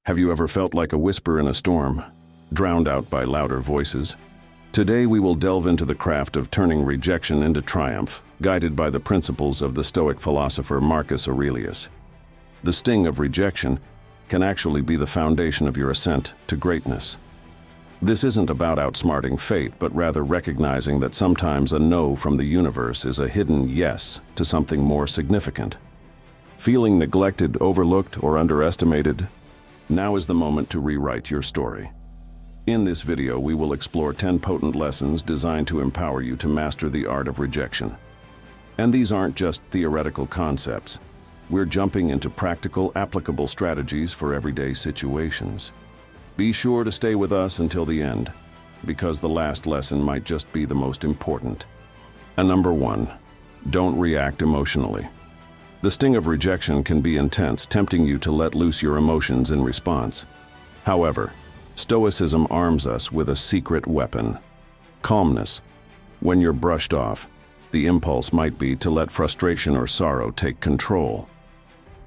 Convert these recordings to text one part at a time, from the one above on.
Have you ever felt like a whisper in a storm, drowned out by louder voices? Today we will delve into the craft of turning rejection into triumph, guided by the principles of the Stoic philosopher Marcus Aurelius. The sting of rejection can actually be the foundation of your ascent to greatness. This isn't about outsmarting fate, but rather recognizing that sometimes a no from the universe is a hidden yes to something more significant. Feeling neglected, overlooked, or underestimated? Now is the moment to rewrite your story. In this video, we will explore 10 potent lessons designed to empower you to master the art of rejection. And these aren't just theoretical concepts. We're jumping into practical, applicable strategies for everyday situations. Be sure to stay with us until the end, because the last lesson might just be the most important. And number 1, don't react emotionally. The sting of rejection can be intense, tempting you to let loose your emotions in response. However, Stoicism arms us with a secret weapon: calmness. When you're brushed off, the impulse might be to let frustration or sorrow take control.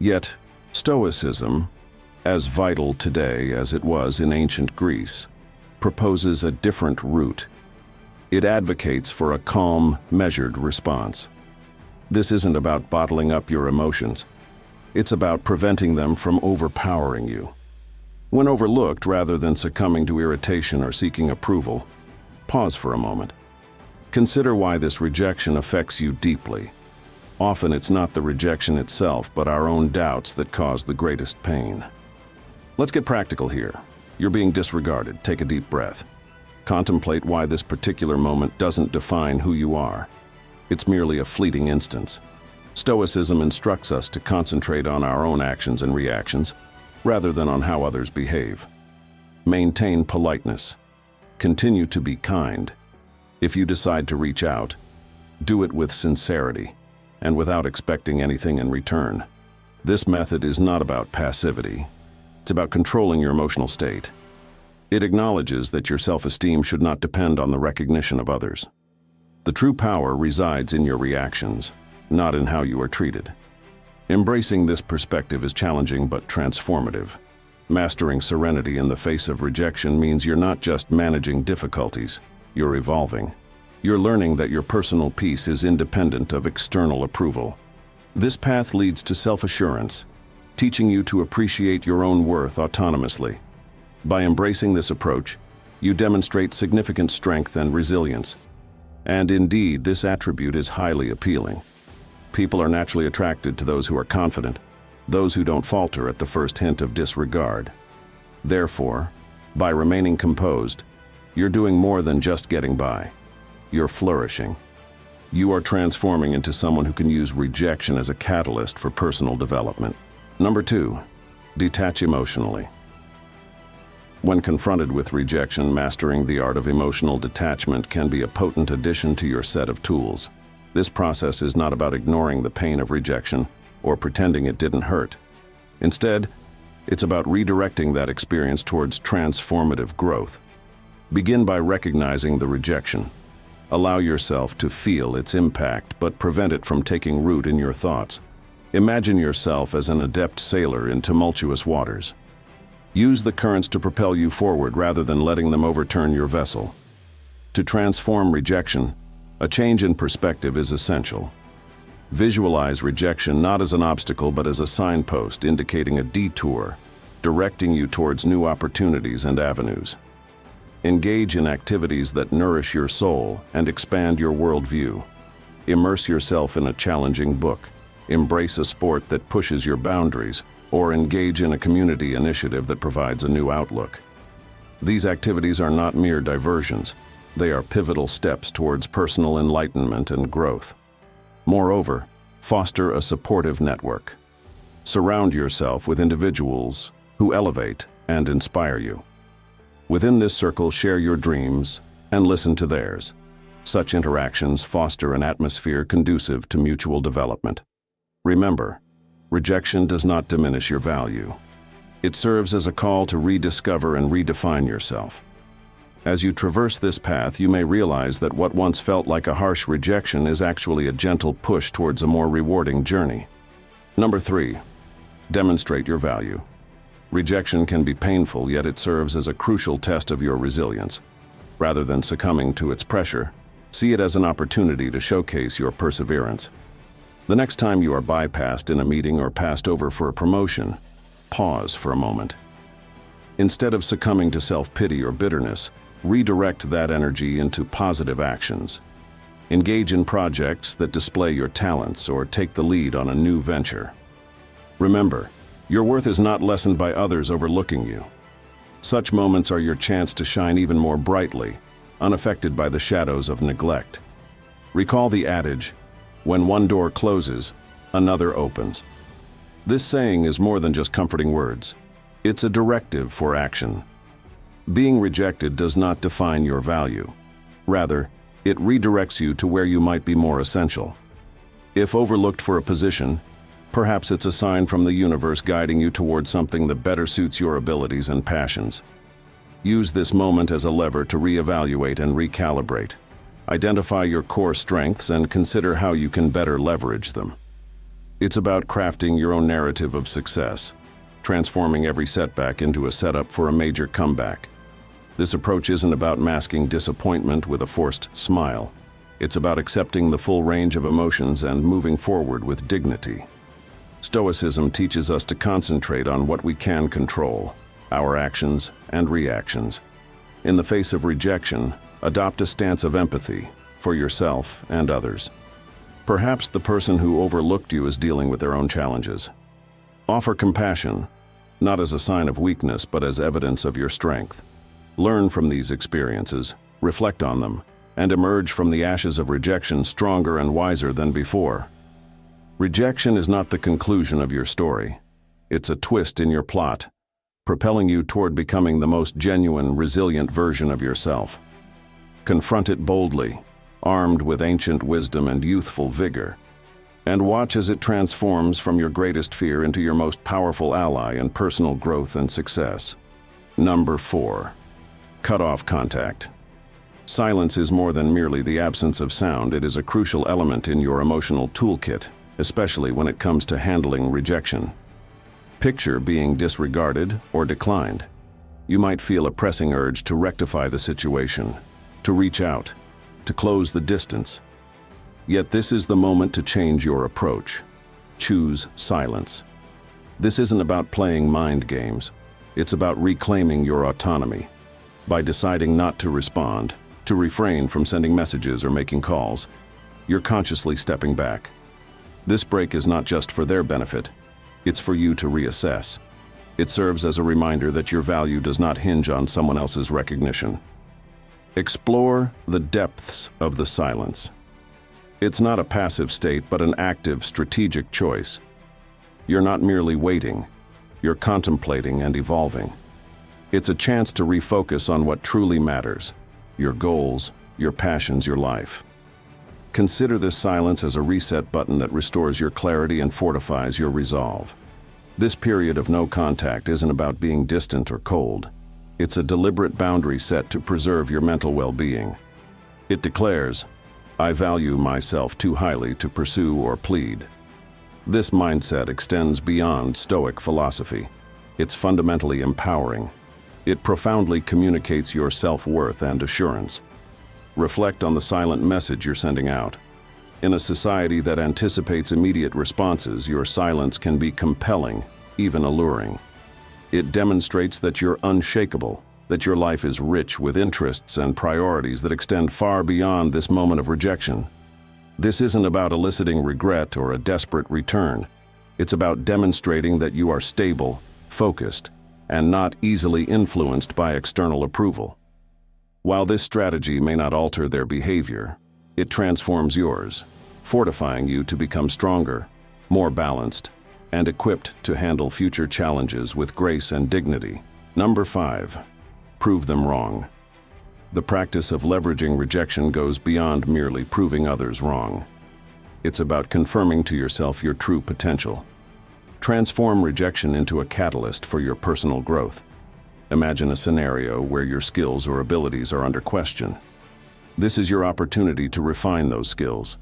Yet, Stoicism, as vital today as it was in ancient Greece, proposes a different route. It advocates for a calm, measured response. This isn't about bottling up your emotions. It's about preventing them from overpowering you. When overlooked, rather than succumbing to irritation or seeking approval, pause for a moment. Consider why this rejection affects you deeply. Often it's not the rejection itself, but our own doubts that cause the greatest pain. Let's get practical here. You're being disregarded. Take a deep breath. Contemplate why this particular moment doesn't define who you are. It's merely a fleeting instance. Stoicism instructs us to concentrate on our own actions and reactions, rather than on how others behave. Maintain politeness. Continue to be kind. If you decide to reach out, do it with sincerity and without expecting anything in return. This method is not about passivity. It's about controlling your emotional state. It acknowledges that your self-esteem should not depend on the recognition of others. The true power resides in your reactions, not in how you are treated. Embracing this perspective is challenging but transformative. Mastering serenity in the face of rejection means you're not just managing difficulties, you're evolving. You're learning that your personal peace is independent of external approval. This path leads to self-assurance, teaching you to appreciate your own worth autonomously. By embracing this approach, you demonstrate significant strength and resilience. And indeed, this attribute is highly appealing. People are naturally attracted to those who are confident, those who don't falter at the first hint of disregard. Therefore, by remaining composed, you're doing more than just getting by. You're flourishing. You are transforming into someone who can use rejection as a catalyst for personal development. Number 2, detach emotionally. When confronted with rejection, mastering the art of emotional detachment can be a potent addition to your set of tools. This process is not about ignoring the pain of rejection or pretending it didn't hurt. Instead, it's about redirecting that experience towards transformative growth. Begin by recognizing the rejection. Allow yourself to feel its impact, but prevent it from taking root in your thoughts. Imagine yourself as an adept sailor in tumultuous waters. Use the currents to propel you forward rather than letting them overturn your vessel. To transform rejection, a change in perspective is essential. Visualize rejection not as an obstacle but as a signpost indicating a detour, directing you towards new opportunities and avenues. Engage in activities that nourish your soul and expand your worldview. Immerse yourself in a challenging book, embrace a sport that pushes your boundaries, or engage in a community initiative that provides a new outlook. These activities are not mere diversions. They are pivotal steps towards personal enlightenment and growth. Moreover, foster a supportive network. Surround yourself with individuals who elevate and inspire you. Within this circle, share your dreams and listen to theirs. Such interactions foster an atmosphere conducive to mutual development. Remember, rejection does not diminish your value. It serves as a call to rediscover and redefine yourself. As you traverse this path, you may realize that what once felt like a harsh rejection is actually a gentle push towards a more rewarding journey. Number 3, demonstrate your value. Rejection can be painful, yet it serves as a crucial test of your resilience. Rather than succumbing to its pressure, see it as an opportunity to showcase your perseverance. The next time you are bypassed in a meeting or passed over for a promotion, pause for a moment. Instead of succumbing to self-pity or bitterness, redirect that energy into positive actions. Engage in projects that display your talents or take the lead on a new venture. Remember, your worth is not lessened by others overlooking you. Such moments are your chance to shine even more brightly, unaffected by the shadows of neglect. Recall the adage, "When one door closes, another opens." This saying is more than just comforting words. It's a directive for action. Being rejected does not define your value. Rather, it redirects you to where you might be more essential. If overlooked for a position, perhaps it's a sign from the universe guiding you towards something that better suits your abilities and passions. Use this moment as a lever to reevaluate and recalibrate. Identify your core strengths and consider how you can better leverage them. It's about crafting your own narrative of success, transforming every setback into a setup for a major comeback. This approach isn't about masking disappointment with a forced smile. It's about accepting the full range of emotions and moving forward with dignity. Stoicism teaches us to concentrate on what we can control, our actions and reactions. In the face of rejection, adopt a stance of empathy for yourself and others. Perhaps the person who overlooked you is dealing with their own challenges. Offer compassion, not as a sign of weakness but as evidence of your strength. Learn from these experiences, reflect on them, and emerge from the ashes of rejection stronger and wiser than before. Rejection is not the conclusion of your story. It's a twist in your plot, propelling you toward becoming the most genuine, resilient version of yourself. Confront it boldly, armed with ancient wisdom and youthful vigor, and watch as it transforms from your greatest fear into your most powerful ally in personal growth and success. Number 4. Cut off contact. Silence is more than merely the absence of sound. It is a crucial element in your emotional toolkit, especially when it comes to handling rejection. Picture being disregarded or declined. You might feel a pressing urge to rectify the situation, to reach out, to close the distance. Yet this is the moment to change your approach. Choose silence. This isn't about playing mind games. It's about reclaiming your autonomy. By deciding not to respond, to refrain from sending messages or making calls, you're consciously stepping back. This break is not just for their benefit, it's for you to reassess. It serves as a reminder that your value does not hinge on someone else's recognition. Explore the depths of the silence. It's not a passive state, but an active, strategic choice. You're not merely waiting, you're contemplating and evolving. It's a chance to refocus on what truly matters, your goals, your passions, your life. Consider this silence as a reset button that restores your clarity and fortifies your resolve. This period of no contact isn't about being distant or cold. It's a deliberate boundary set to preserve your mental well-being. It declares, "I value myself too highly to pursue or plead." This mindset extends beyond Stoic philosophy. It's fundamentally empowering. It profoundly communicates your self-worth and assurance. Reflect on the silent message you're sending out. In a society that anticipates immediate responses, your silence can be compelling, even alluring. It demonstrates that you're unshakable, that your life is rich with interests and priorities that extend far beyond this moment of rejection. This isn't about eliciting regret or a desperate return. It's about demonstrating that you are stable, focused, and not easily influenced by external approval. While this strategy may not alter their behavior, it transforms yours, fortifying you to become stronger, more balanced, and equipped to handle future challenges with grace and dignity. Number 5. Prove them wrong. The practice of leveraging rejection goes beyond merely proving others wrong. It's about confirming to yourself your true potential. Transform rejection into a catalyst for your personal growth. Imagine a scenario where your skills or abilities are under question. This is your opportunity to refine those skills,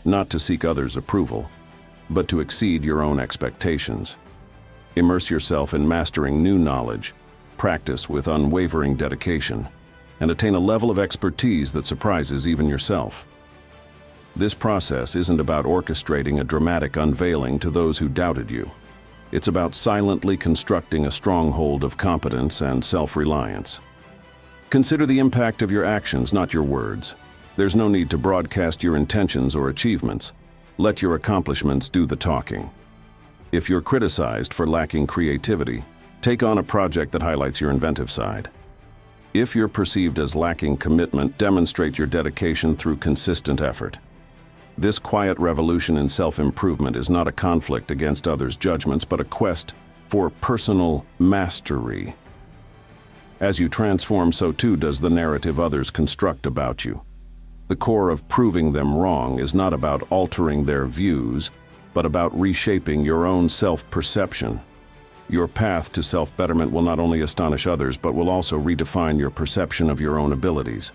not to seek others' approval, but to exceed your own expectations. Immerse yourself in mastering new knowledge, practice with unwavering dedication, and attain a level of expertise that surprises even yourself. This process isn't about orchestrating a dramatic unveiling to those who doubted you. It's about silently constructing a stronghold of competence and self-reliance. Consider the impact of your actions, not your words. There's no need to broadcast your intentions or achievements. Let your accomplishments do the talking. If you're criticized for lacking creativity, take on a project that highlights your inventive side. If you're perceived as lacking commitment, demonstrate your dedication through consistent effort. This quiet revolution in self-improvement is not a conflict against others' judgments, but a quest for personal mastery. As you transform, so too does the narrative others construct about you. The core of proving them wrong is not about altering their views, but about reshaping your own self-perception. Your path to self-betterment will not only astonish others, but will also redefine your perception of your own abilities.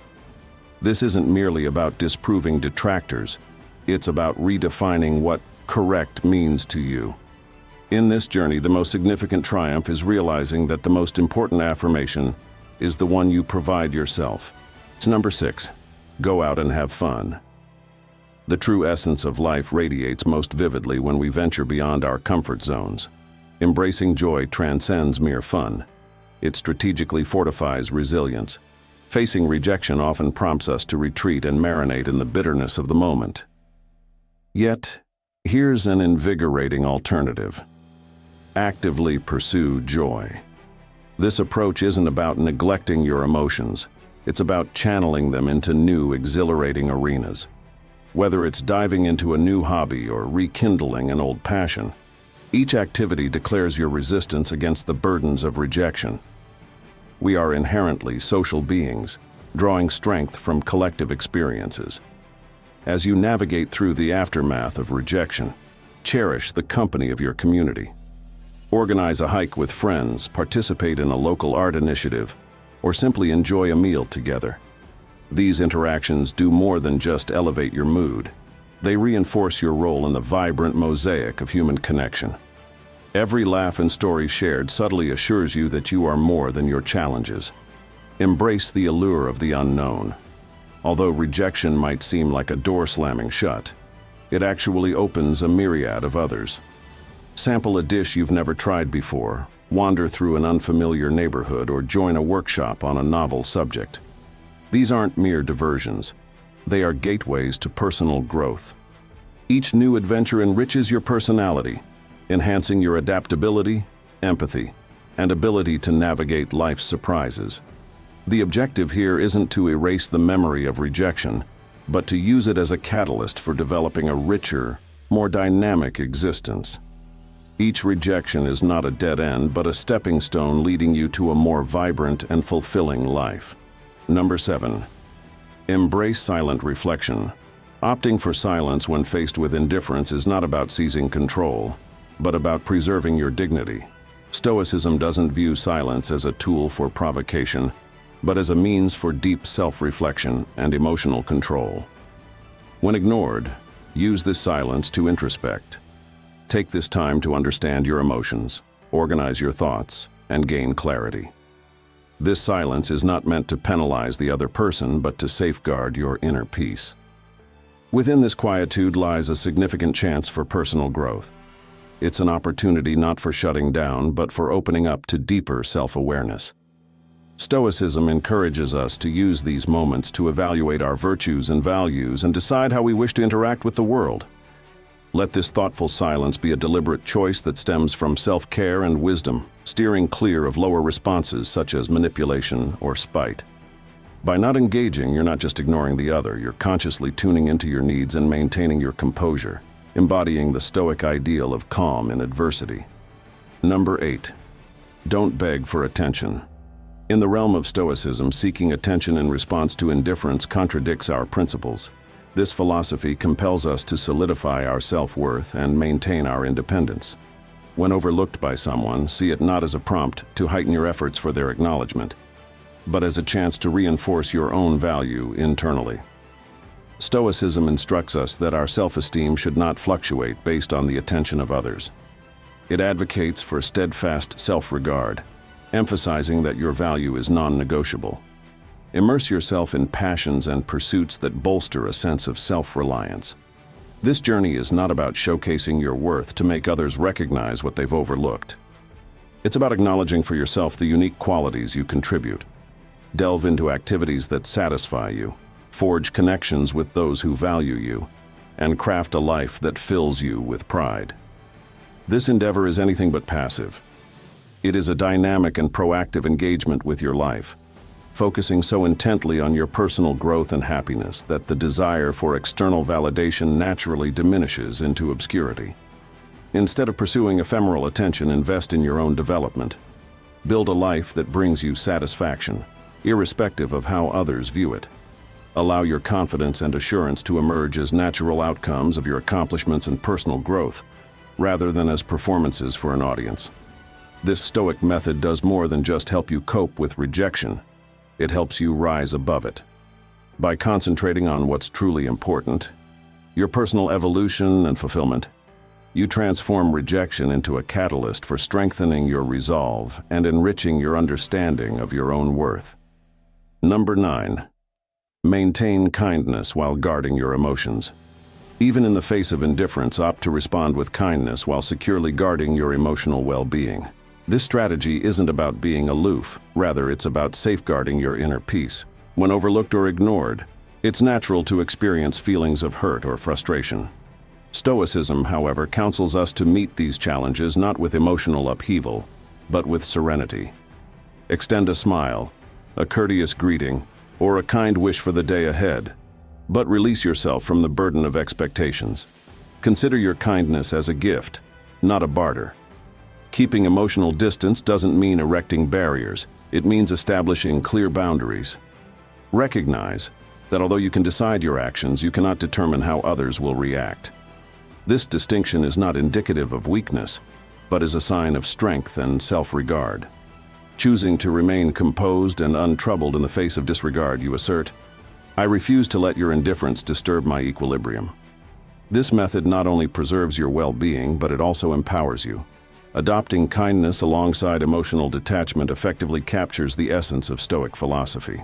This isn't merely about disproving detractors. It's about redefining what correct means to you. In this journey, the most significant triumph is realizing that the most important affirmation is the one you provide yourself. It's number 6. Go out and have fun. The true essence of life radiates most vividly when we venture beyond our comfort zones. Embracing joy transcends mere fun. It strategically fortifies resilience. Facing rejection often prompts us to retreat and marinate in the bitterness of the moment. Yet, here's an invigorating alternative. Actively pursue joy. This approach isn't about neglecting your emotions. It's about channeling them into new, exhilarating arenas. Whether it's diving into a new hobby or rekindling an old passion, each activity declares your resistance against the burdens of rejection. We are inherently social beings, drawing strength from collective experiences. As you navigate through the aftermath of rejection, cherish the company of your community. Organize a hike with friends, participate in a local art initiative, or simply enjoy a meal together. These interactions do more than just elevate your mood. They reinforce your role in the vibrant mosaic of human connection. Every laugh and story shared subtly assures you that you are more than your challenges. Embrace the allure of the unknown. Although rejection might seem like a door slamming shut, it actually opens a myriad of others. Sample a dish you've never tried before, wander through an unfamiliar neighborhood, or join a workshop on a novel subject. These aren't mere diversions. They are gateways to personal growth. Each new adventure enriches your personality, enhancing your adaptability, empathy, and ability to navigate life's surprises. The objective here isn't to erase the memory of rejection, but to use it as a catalyst for developing a richer, more dynamic existence. Each rejection is not a dead end, but a stepping stone leading you to a more vibrant and fulfilling life. Number 7. Embrace silent reflection. Opting for silence when faced with indifference is not about seizing control, but about preserving your dignity. Stoicism doesn't view silence as a tool for provocation, but as a means for deep self-reflection and emotional control. When ignored, use this silence to introspect. Take this time to understand your emotions, organize your thoughts, and gain clarity. This silence is not meant to penalize the other person, but to safeguard your inner peace. Within this quietude lies a significant chance for personal growth. It's an opportunity not for shutting down, but for opening up to deeper self-awareness. Stoicism encourages us to use these moments to evaluate our virtues and values and decide how we wish to interact with the world. Let this thoughtful silence be a deliberate choice that stems from self-care and wisdom, steering clear of lower responses such as manipulation or spite. By not engaging, you're not just ignoring the other, you're consciously tuning into your needs and maintaining your composure, embodying the Stoic ideal of calm in adversity. Number 8. Don't beg for attention. In the realm of Stoicism, seeking attention in response to indifference contradicts our principles. This philosophy compels us to solidify our self-worth and maintain our independence. When overlooked by someone, see it not as a prompt to heighten your efforts for their acknowledgement, but as a chance to reinforce your own value internally. Stoicism instructs us that our self-esteem should not fluctuate based on the attention of others. It advocates for steadfast self-regard, emphasizing that your value is non-negotiable. Immerse yourself in passions and pursuits that bolster a sense of self-reliance. This journey is not about showcasing your worth to make others recognize what they've overlooked. It's about acknowledging for yourself the unique qualities you contribute. Delve into activities that satisfy you, forge connections with those who value you, and craft a life that fills you with pride. This endeavor is anything but passive. It is a dynamic and proactive engagement with your life, focusing so intently on your personal growth and happiness that the desire for external validation naturally diminishes into obscurity. Instead of pursuing ephemeral attention, invest in your own development. Build a life that brings you satisfaction, irrespective of how others view it. Allow your confidence and assurance to emerge as natural outcomes of your accomplishments and personal growth, rather than as performances for an audience. This Stoic method does more than just help you cope with rejection. It helps you rise above it. By concentrating on what's truly important, your personal evolution and fulfillment, you transform rejection into a catalyst for strengthening your resolve and enriching your understanding of your own worth. Number 9. Maintain kindness while guarding your emotions. Even in the face of indifference, opt to respond with kindness while securely guarding your emotional well-being. This strategy isn't about being aloof, rather it's about safeguarding your inner peace. When overlooked or ignored, it's natural to experience feelings of hurt or frustration. Stoicism, however, counsels us to meet these challenges not with emotional upheaval, but with serenity. Extend a smile, a courteous greeting, or a kind wish for the day ahead, but release yourself from the burden of expectations. Consider your kindness as a gift, not a barter. Keeping emotional distance doesn't mean erecting barriers, it means establishing clear boundaries. Recognize that although you can decide your actions, you cannot determine how others will react. This distinction is not indicative of weakness, but is a sign of strength and self-regard. Choosing to remain composed and untroubled in the face of disregard, you assert, "I refuse to let your indifference disturb my equilibrium." This method not only preserves your well-being, but it also empowers you. Adopting kindness alongside emotional detachment effectively captures the essence of Stoic philosophy.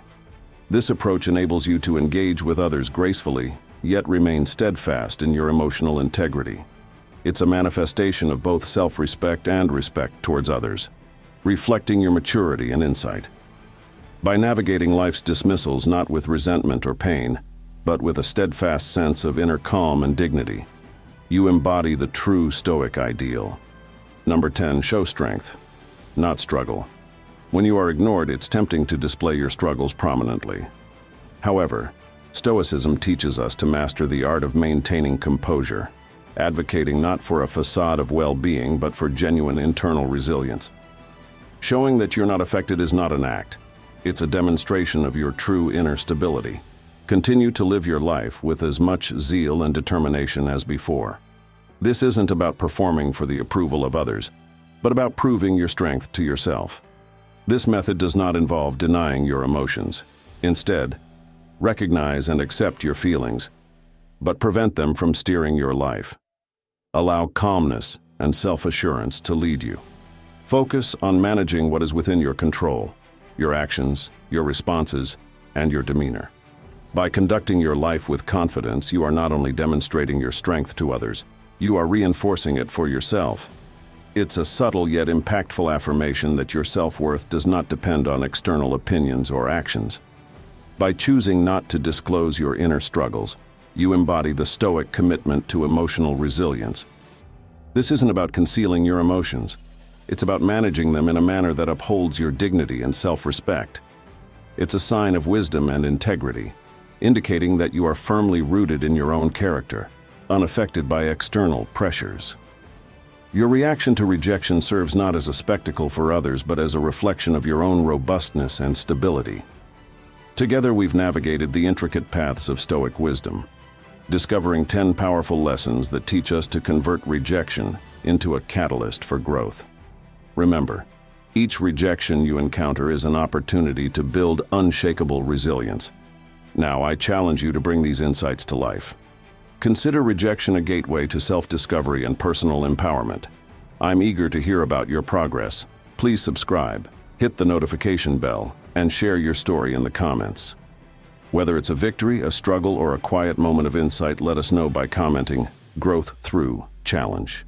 This approach enables you to engage with others gracefully, yet remain steadfast in your emotional integrity. It's a manifestation of both self-respect and respect towards others, reflecting your maturity and insight. By navigating life's dismissals not with resentment or pain, but with a steadfast sense of inner calm and dignity, you embody the true Stoic ideal. Number 10. Show strength, not struggle. When you are ignored, it's tempting to display your struggles prominently. However, Stoicism teaches us to master the art of maintaining composure, advocating not for a facade of well-being, but for genuine internal resilience. Showing that you're not affected is not an act. It's a demonstration of your true inner stability. Continue to live your life with as much zeal and determination as before. This isn't about performing for the approval of others, but about proving your strength to yourself. This method does not involve denying your emotions. Instead, recognize and accept your feelings, but prevent them from steering your life. Allow calmness and self-assurance to lead you. Focus on managing what is within your control, your actions, your responses, and your demeanor. By conducting your life with confidence, you are not only demonstrating your strength to others, you are reinforcing it for yourself. It's a subtle yet impactful affirmation that your self-worth does not depend on external opinions or actions. By choosing not to disclose your inner struggles, you embody the Stoic commitment to emotional resilience. This isn't about concealing your emotions. It's about managing them in a manner that upholds your dignity and self-respect. It's a sign of wisdom and integrity, indicating that you are firmly rooted in your own character, unaffected by external pressures. Your reaction to rejection serves not as a spectacle for others, but as a reflection of your own robustness and stability. Together we've navigated the intricate paths of Stoic wisdom, discovering 10 powerful lessons that teach us to convert rejection into a catalyst for growth. Remember, each rejection you encounter is an opportunity to build unshakable resilience. Now, I challenge you to bring these insights to life. Consider rejection a gateway to self-discovery and personal empowerment. I'm eager to hear about your progress. Please subscribe, hit the notification bell, and share your story in the comments. Whether it's a victory, a struggle, or a quiet moment of insight, let us know by commenting, "Growth through challenge."